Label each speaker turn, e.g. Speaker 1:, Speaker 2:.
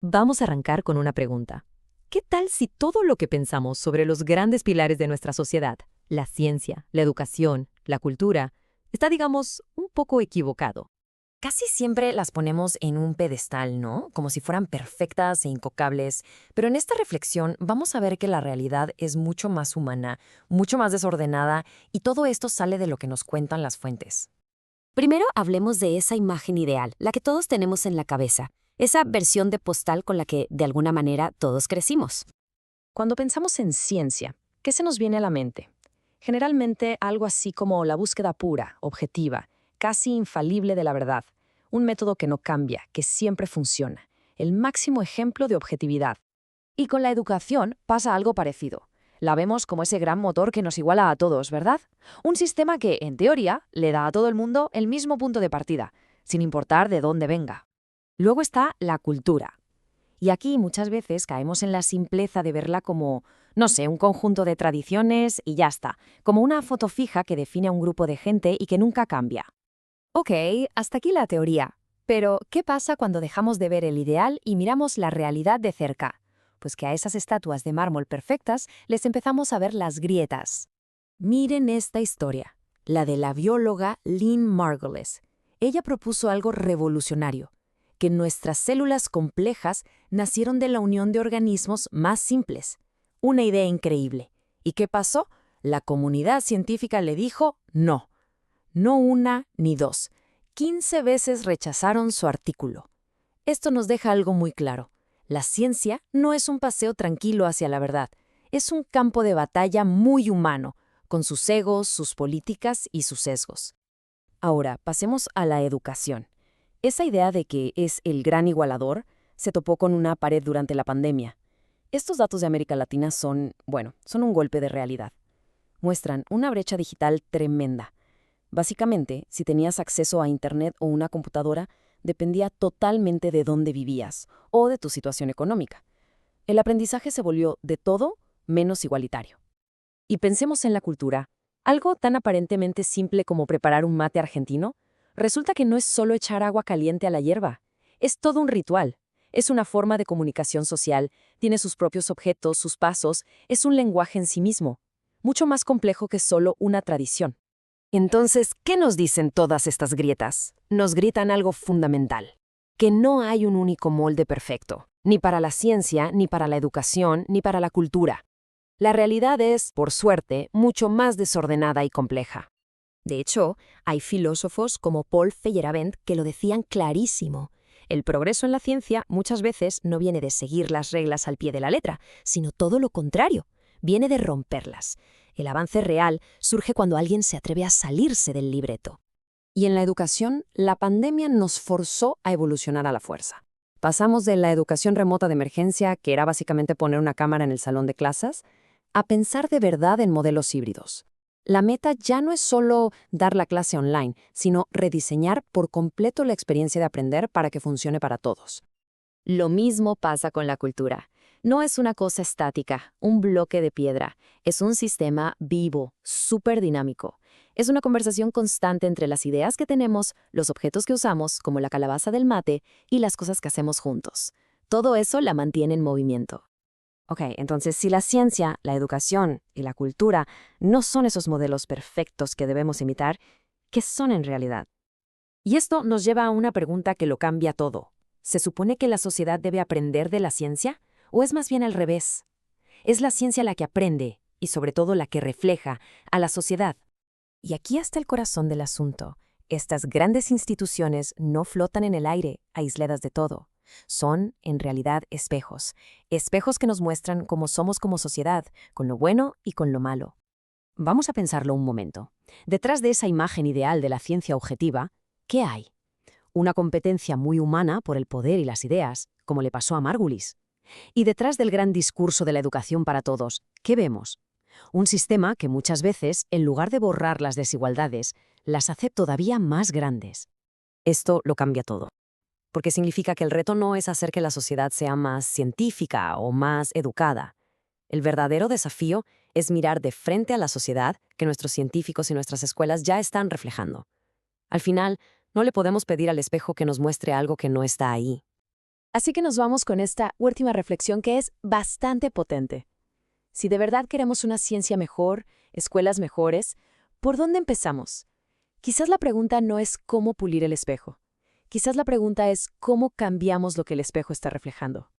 Speaker 1: Vamos a arrancar con una pregunta. ¿Qué tal si todo lo que pensamos sobre los grandes pilares de nuestra sociedad, la ciencia, la educación, la cultura, está, digamos, un poco equivocado?
Speaker 2: Casi siempre las ponemos en un pedestal, ¿no? Como si fueran perfectas e intocables. Pero en esta reflexión vamos a ver que la realidad es mucho más humana, mucho más desordenada, y todo esto sale de lo que nos cuentan las fuentes.
Speaker 3: Primero hablemos de esa imagen ideal, la que todos tenemos en la cabeza, esa versión de postal con la que, de alguna manera, todos crecimos.
Speaker 4: Cuando pensamos en ciencia, ¿qué se nos viene a la mente? Generalmente algo así como la búsqueda pura, objetiva, casi infalible de la verdad, un método que no cambia, que siempre funciona, el máximo ejemplo de objetividad. Y con la educación pasa algo parecido. La vemos como ese gran motor que nos iguala a todos, ¿verdad? Un sistema que, en teoría, le da a todo el mundo el mismo punto de partida, sin importar de dónde venga. Luego está la cultura. Y aquí muchas veces caemos en la simpleza de verla como, no sé, un conjunto de tradiciones y ya está, como una foto fija que define a un grupo de gente y que nunca cambia.
Speaker 3: Ok, hasta aquí la teoría. Pero, ¿qué pasa cuando dejamos de ver el ideal y miramos la realidad de cerca? Pues que a esas estatuas de mármol perfectas les empezamos a ver las grietas. Miren esta historia, la de la bióloga Lynn Margulis. Ella propuso algo revolucionario, que nuestras células complejas nacieron de la unión de organismos más simples. Una idea increíble. ¿Y qué pasó? La comunidad científica le dijo no. No una ni dos. 15 veces rechazaron su artículo. Esto nos deja algo muy claro. La ciencia no es un paseo tranquilo hacia la verdad. Es un campo de batalla muy humano, con sus egos, sus políticas y sus sesgos. Ahora, pasemos a la educación. Esa idea de que es el gran igualador se topó con una pared durante la pandemia. Estos datos de América Latina son un golpe de realidad. Muestran una brecha digital tremenda. Básicamente, si tenías acceso a Internet o una computadora, dependía totalmente de dónde vivías o de tu situación económica. El aprendizaje se volvió de todo menos igualitario. Y pensemos en la cultura. Algo tan aparentemente simple como preparar un mate argentino, resulta que no es solo echar agua caliente a la hierba. Es todo un ritual. Es una forma de comunicación social, tiene sus propios objetos, sus pasos, es un lenguaje en sí mismo, mucho más complejo que solo una tradición. Entonces, ¿qué nos dicen todas estas grietas? Nos gritan algo fundamental, que no hay un único molde perfecto, ni para la ciencia, ni para la educación, ni para la cultura. La realidad es, por suerte, mucho más desordenada y compleja.
Speaker 2: De hecho, hay filósofos como Paul Feyerabend que lo decían clarísimo. El progreso en la ciencia muchas veces no viene de seguir las reglas al pie de la letra, sino todo lo contrario, viene de romperlas. El avance real surge cuando alguien se atreve a salirse del libreto. Y en la educación, la pandemia nos forzó a evolucionar a la fuerza. Pasamos de la educación remota de emergencia, que era básicamente poner una cámara en el salón de clases, a pensar de verdad en modelos híbridos. La meta ya no es solo dar la clase online, sino rediseñar por completo la experiencia de aprender para que funcione para todos.
Speaker 3: Lo mismo pasa con la cultura. No es una cosa estática, un bloque de piedra. Es un sistema vivo, súper dinámico. Es una conversación constante entre las ideas que tenemos, los objetos que usamos, como la calabaza del mate, y las cosas que hacemos juntos. Todo eso la mantiene en movimiento.
Speaker 2: Ok, entonces si la ciencia, la educación y la cultura no son esos modelos perfectos que debemos imitar, ¿qué son en realidad? Y esto nos lleva a una pregunta que lo cambia todo. ¿Se supone que la sociedad debe aprender de la ciencia? ¿O es más bien al revés? Es la ciencia la que aprende, y sobre todo la que refleja, a la sociedad. Y aquí está el corazón del asunto. Estas grandes instituciones no flotan en el aire, aisladas de todo. Son, en realidad, espejos. Espejos que nos muestran cómo somos como sociedad, con lo bueno y con lo malo. Vamos a pensarlo un momento. Detrás de esa imagen ideal de la ciencia objetiva, ¿qué hay? Una competencia muy humana por el poder y las ideas, como le pasó a Margulis. Y detrás del gran discurso de la educación para todos, ¿qué vemos? Un sistema que muchas veces, en lugar de borrar las desigualdades, las hace todavía más grandes. Esto lo cambia todo, porque significa que el reto no es hacer que la sociedad sea más científica o más educada. El verdadero desafío es mirar de frente a la sociedad que nuestros científicos y nuestras escuelas ya están reflejando. Al final, no le podemos pedir al espejo que nos muestre algo que no está ahí. Así que nos vamos con esta última reflexión que es bastante potente. Si de verdad queremos una ciencia mejor, escuelas mejores, ¿por dónde empezamos? Quizás la pregunta no es cómo pulir el espejo. Quizás la pregunta es cómo cambiamos lo que el espejo está reflejando.